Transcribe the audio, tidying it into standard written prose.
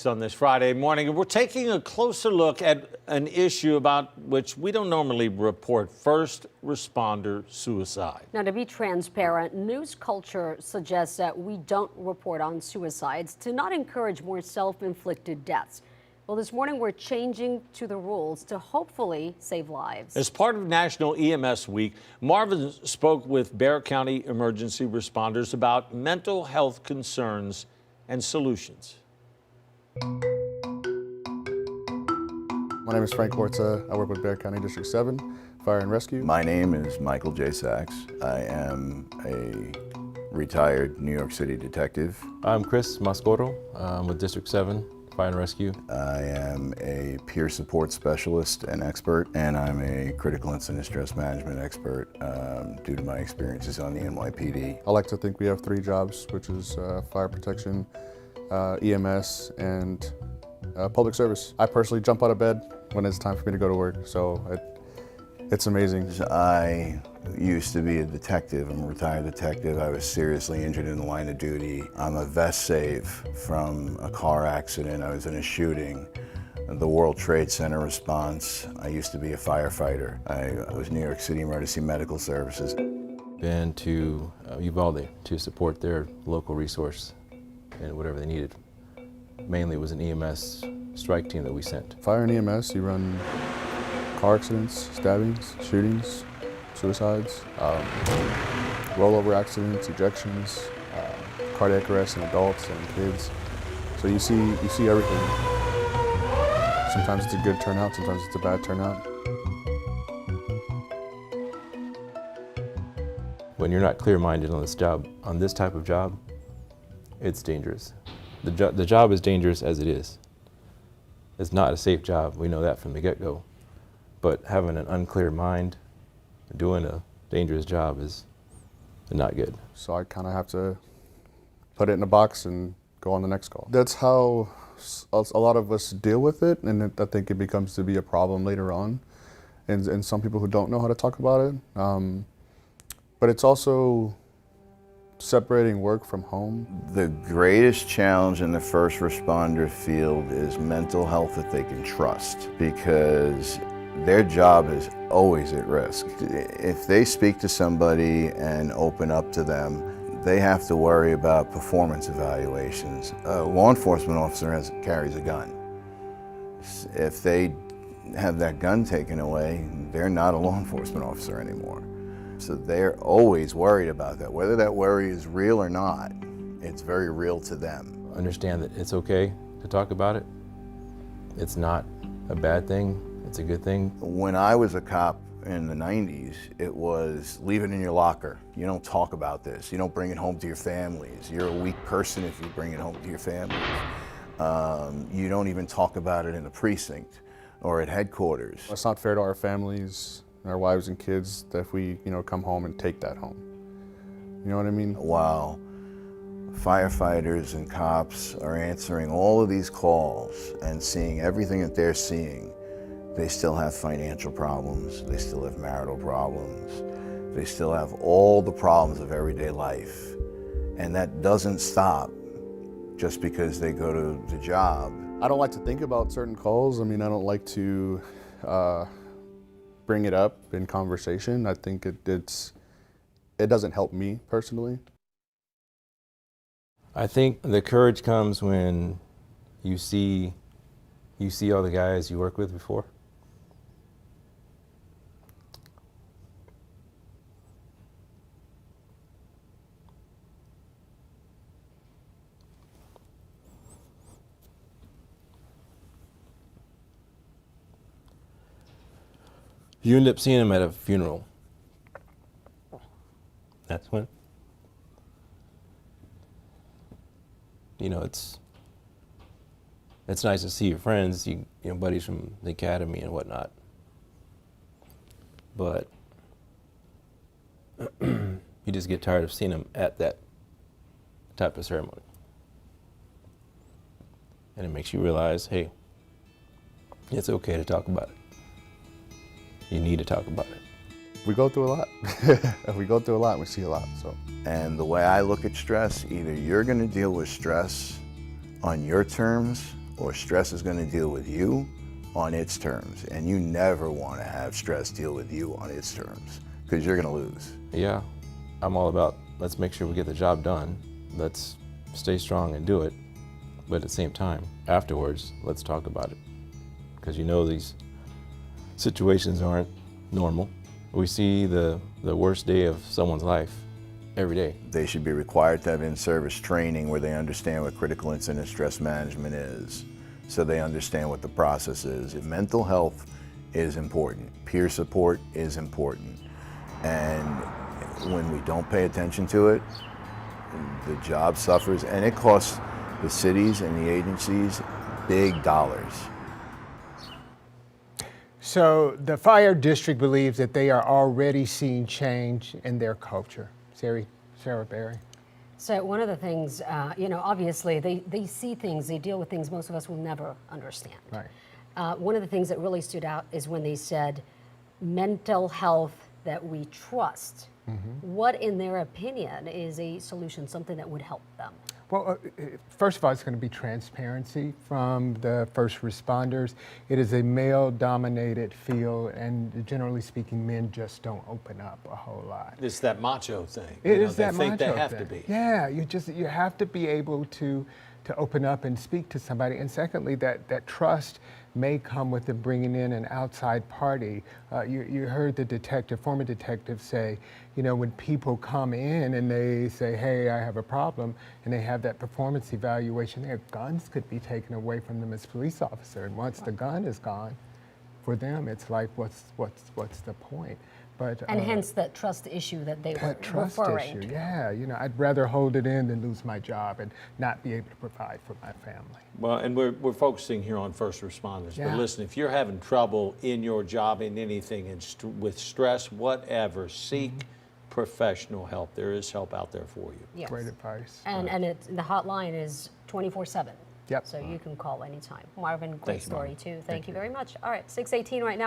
On this Friday morning, we're taking a closer look at an issue about which we don't normally report: first responder suicide. Now, to be transparent, news culture suggests that we don't report on suicides to not encourage more self-inflicted deaths. Well, this morning we're changing to the rules to hopefully save lives. As part of National EMS Week, Marvin spoke with Bexar County emergency responders about mental health concerns and solutions. My name is Frank Horta. I work with Bexar County District 7, Fire and Rescue. My name is Michael J. Sachs. I am a retired New York City detective. I'm Chris Mascoro. I'm with District 7, Fire and Rescue. I am a peer support specialist and expert, and I'm a critical incident stress management expert due to my experiences on the NYPD. I like to think we have 3 jobs, which is fire protection, EMS, and public service. I personally jump out of bed when it's time for me to go to work, so it's amazing. I used to be a detective. I'm a retired detective. I was seriously injured in the line of duty. I'm a vest save from a car accident. I was in a shooting, the World Trade Center response. I used to be a firefighter. I was New York City Emergency Medical Services. Been to Uvalde to support their local resource and whatever they needed. Mainly it was an EMS strike team that we sent. Fire and EMS, you run car accidents, stabbings, shootings, suicides, rollover accidents, ejections, cardiac arrest in adults and kids. So you see everything. Sometimes it's a good turnout, sometimes it's a bad turnout. When you're not clear-minded on this job, on this type of job, it's dangerous. The job is dangerous as it is. It's not a safe job. We know that from the get-go. But having an unclear mind, doing a dangerous job is not good. So I kind of have to put it in a box and go on the next call. That's how a lot of us deal with it, and I think it becomes to be a problem later on. And some people who don't know how to talk about it. But it's also separating work from home. The greatest challenge in the first responder field is mental health that they can trust, because their job is always at risk. If they speak to somebody and open up to them, they have to worry about performance evaluations. A law enforcement officer carries a gun. If they have that gun taken away, they're not a law enforcement officer anymore. So they're always worried about that. Whether that worry is real or not, it's very real to them. Understand that it's okay to talk about it. It's not a bad thing, it's a good thing. When I was a cop in the 90s, it was leave it in your locker. You don't talk about this. You don't bring it home to your families. You're a weak person if you bring it home to your families. You don't even talk about it in the precinct or at headquarters. It's not fair to our families, our wives and kids, that if we, come home and take that home. You know what I mean? While firefighters and cops are answering all of these calls and seeing everything that they're seeing, they still have financial problems, they still have marital problems, they still have all the problems of everyday life. And that doesn't stop just because they go to the job. I don't like to think about certain calls. I mean, I don't like to bring it up in conversation. I think it doesn't help me personally. I think the courage comes when you see all the guys you work with before. You end up seeing them at a funeral. That's when, it's nice to see your friends, you know, buddies from the academy and whatnot. But you just get tired of seeing them at that type of ceremony. And it makes you realize, hey, it's okay to talk about it. You need to talk about it. We go through a lot. We go through a lot, we see a lot, so. And the way I look at stress, either you're gonna deal with stress on your terms or stress is going to deal with you on its terms. And you never want to have stress deal with you on its terms, because you're going to lose. Yeah, I'm all about, let's make sure we get the job done. Let's stay strong and do it. But at the same time, afterwards, let's talk about it. Because you know these situations aren't normal. We see the worst day of someone's life every day. They should be required to have in-service training where they understand what critical incident stress management is, so they understand what the process is. Mental health is important. Peer support is important. And when we don't pay attention to it, the job suffers, and it costs the cities and the agencies big dollars. So the fire district believes that they are already seeing change in their culture. Sarah Berry. So one of the things, obviously they see things, they deal with things most of us will never understand. Right. One of the things that really stood out is when they said mental health that we trust. Mm-hmm. What, in their opinion, is a solution, something that would help them? Well, first of all, it's going to be transparency from the first responders. It is a male-dominated field, and generally speaking, men just don't open up a whole lot. It's that macho thing. It is that they think macho they have thing. to be. Yeah, you have to be able to open up and speak to somebody. And secondly, that trust may come with them bringing in an outside party. You heard the former detective say, when people come in and they say, hey, I have a problem, and they have that performance evaluation, their guns could be taken away from them as police officer. And once the gun is gone, for them, it's like, what's the point? But, and hence that trust issue that they were trust referring issue, to. yeah. I'd rather hold it in than lose my job and not be able to provide for my family. Well, and we're focusing here on first responders. Yeah. But listen, if you're having trouble in your job, in anything, with stress, whatever, seek professional help. There is help out there for you. Yes. Great advice. And the hotline is 24/7. Yep. So you can call anytime. Marvin, great Thank you, story Marvin. too. Thank you very much. All right, 6:18 right now.